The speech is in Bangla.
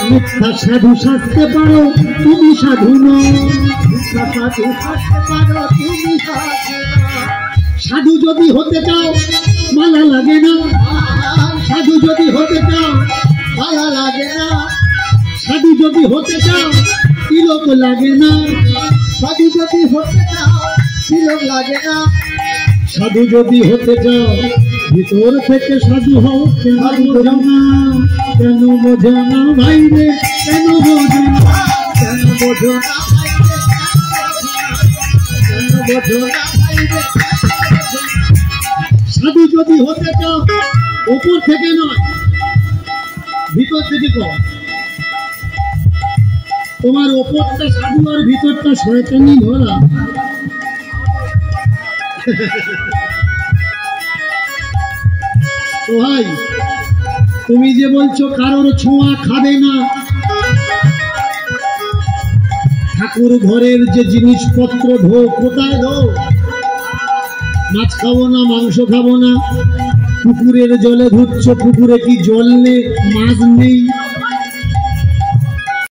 মিথ্যা সাধু সাজতে পারো তুমি সাধু নও, মিথ্যা সাধু সাজতে পারো তুমি সাধু নও। সাধু যদি হতে চাও মালা লাগে না, সাধু যদি হতে চাও মালা লাগে না, সাধু যদি হতে চাও তিলক লাগে না, সাধু যদি হতে চাও তিলক লাগে না। সাধু যদি হতে চাও ভিতর থেকে সাধু হও, কেন বোঝো না, কেন বোঝো না ভাই রে, কেন বোঝো না, কেন বোঝো না, কেন বোঝো না। সাধু যদি হতে চাও উপর থেকে নয় ভিতর থেকে কর। তোমার ওপরটা সাধু আর ভিতরটা শয়তানি ধরা। তো ভাই তুমি যে বলছো কারোর ছোঁয়া খাবে না, ঠাকুর ঘরের যে জিনিসপত্র ধো, কোথায় ধো? মাছ খাবো না, মাংস খাবো না, পুকুরের জলে ধুচ্ছ, পুকুরে কি জল নেই, মাছ নেই?